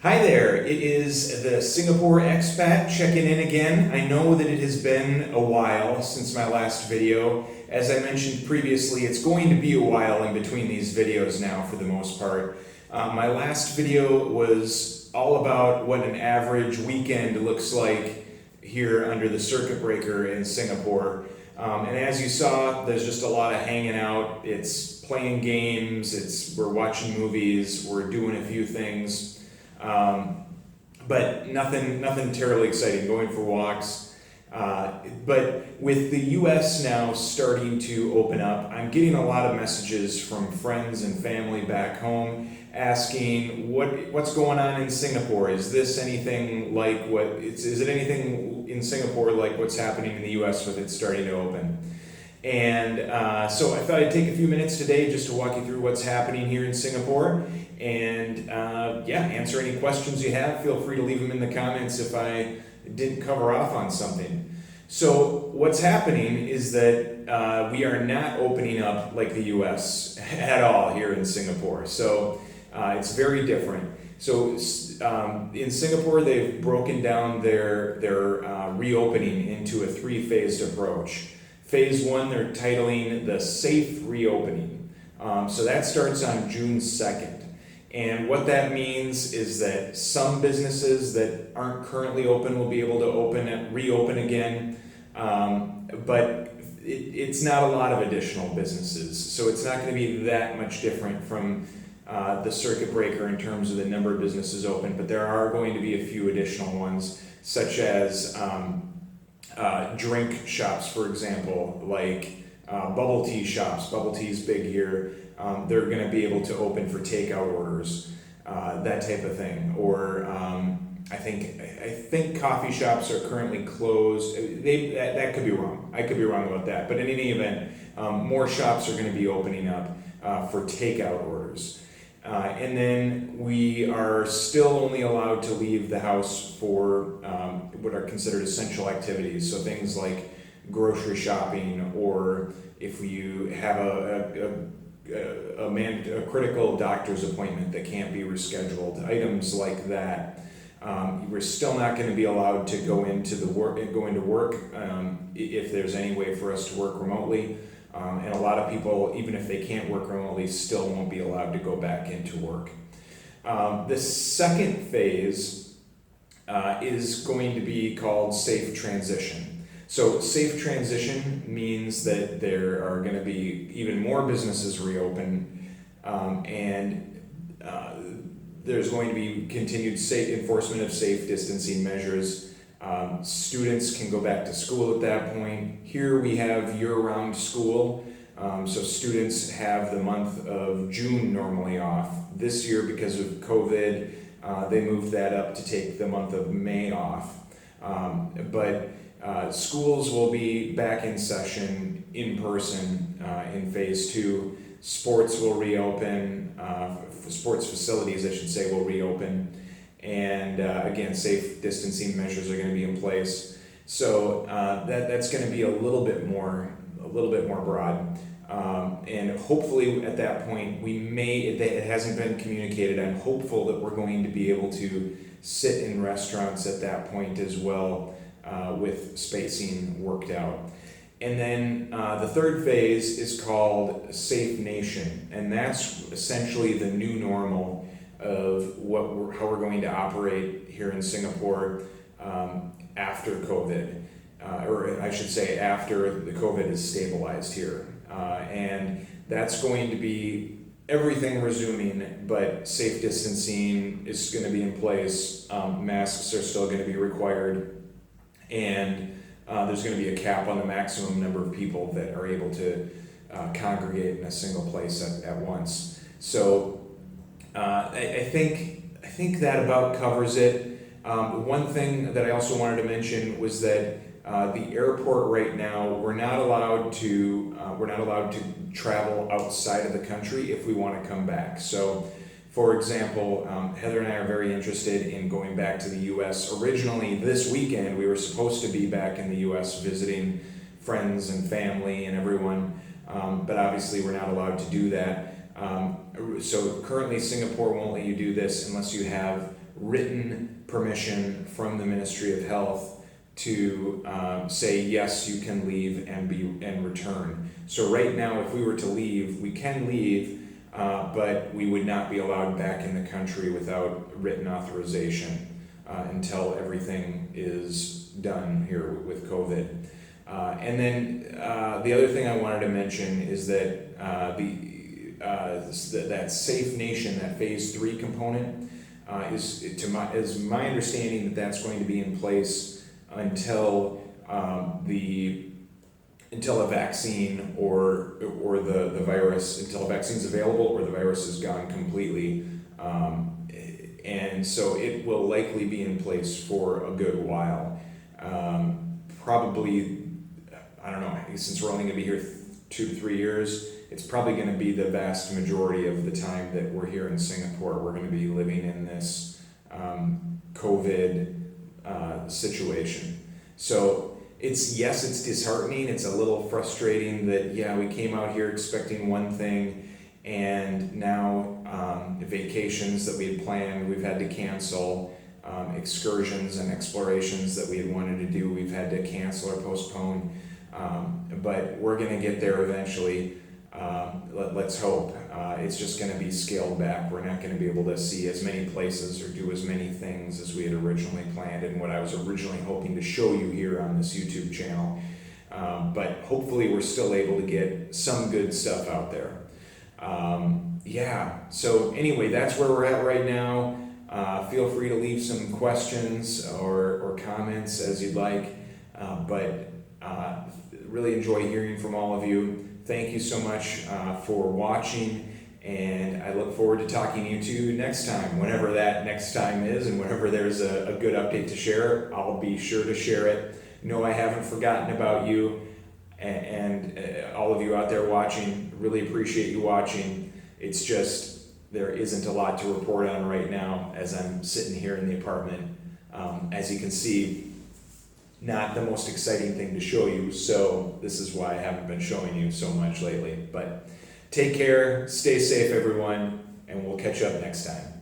Hi there, it is the Singapore expat checking in again. I know that it has been a while since my last video. As I mentioned previously, it's going to be a while in between these videos now for the most part. My last video was all about what an average weekend looks like here under the circuit breaker in Singapore. And as you saw, there's just a lot of hanging out. It's playing games, we're watching movies, we're doing a few things. But nothing terribly exciting, going for walks. But with the US now starting to open up, I'm getting a lot of messages from friends and family back home asking what's going on in Singapore. Is this anything like is it anything in Singapore like what's happening in the US with it starting to open? And so I thought I'd take a few minutes today just to walk you through what's happening here in Singapore and answer any questions you have. Feel free to leave them in the comments if I didn't cover off on something. So what's happening is that we are not opening up like the US at all here in Singapore. So it's very different. So in Singapore, they've broken down their reopening into a three-phased approach. Phase one, they're titling the Safe Reopening. So that starts on June 2nd. And what that means is that some businesses that aren't currently open will be able to reopen again. But it's not a lot of additional businesses. So it's not going to be that much different from the circuit breaker in terms of the number of businesses open. But there are going to be a few additional ones, such as drink shops, for example, like bubble tea shops. Bubble tea is big here. They're going to be able to open for takeout orders, that type of thing. Or I think coffee shops are currently closed. That could be wrong. I could be wrong about that. But in any event, more shops are going to be opening up for takeout orders. And then we are still only allowed to leave the house for what are considered essential activities. So things like grocery shopping, or if you have a critical doctor's appointment that can't be rescheduled, items like that. We're still not going to be allowed to go into work if there's any way for us to work remotely. And a lot of people, even if they can't work remotely, still won't be allowed to go back into work. The second phase is going to be called Safe Transition. So safe transition means that there are going to be even more businesses reopen, and there's going to be continued safe enforcement of safe distancing measures. Students can go back to school at that point. Here we have year-round school, so students have the month of June normally off. This year, because of COVID, they moved that up to take the month of May off. But schools will be back in session in person in phase two. Sports will reopen, sports facilities, I should say, will reopen. And again, safe distancing measures are going to be in place. So that's going to be a little bit more broad. And hopefully at that point, it hasn't been communicated, I'm hopeful that we're going to be able to sit in restaurants at that point as well, with spacing worked out. And then the third phase is called Safe Nation, and that's essentially the new normal of how we're going to operate here in Singapore after COVID, or I should say after the COVID is stabilized here. And that's going to be everything resuming, but safe distancing is going to be in place. Masks are still going to be required, and there's going to be a cap on the maximum number of people that are able to congregate in a single place at once. So I think that about covers it. One thing that I also wanted to mention was that the airport right now, we're not allowed to travel outside of the country if we want to come back. So, for example, Heather and I are very interested in going back to the U.S. Originally, this weekend, we were supposed to be back in the U.S. visiting friends and family and everyone, but obviously we're not allowed to do that. So currently Singapore won't let you do this unless you have written permission from the Ministry of Health to say yes, you can leave and return. So right now, if we were to leave, we can leave, but we would not be allowed back in the country without written authorization until everything is done here with COVID. And then the other thing I wanted to mention is that that Safe Nation, that Phase 3 component, is my understanding that that's going to be in place until until a vaccine or the virus, until a vaccine is available or the virus is gone completely. And so it will likely be in place for a good while. Probably, I don't know, since we're only going to be here 2 to 3 years, it's probably going to be the vast majority of the time that we're here in Singapore. We're going to be living in this COVID situation. So it's disheartening. It's a little frustrating that, we came out here expecting one thing, and now vacations that we had planned, we've had to cancel. Excursions and explorations that we had wanted to do, we've had to cancel or postpone. But we're going to get there eventually. Let's hope. It's just going to be scaled back. We're not going to be able to see as many places or do as many things as we had originally planned and what I was originally hoping to show you here on this YouTube channel. But hopefully we're still able to get some good stuff out there. So anyway, that's where we're at right now. Feel free to leave some questions or comments as you'd like. But really enjoy hearing from all of you. Thank you so much for watching, and I look forward to talking to you next time, whenever that next time is, and whenever there's a good update to share, I'll be sure to share it. No, I haven't forgotten about you, and all of you out there watching. Really appreciate you watching. It's just there isn't a lot to report on right now as I'm sitting here in the apartment. As you can see, not the most exciting thing to show you, so this is why I haven't been showing you so much lately. But take care, stay safe everyone, and we'll catch up next time.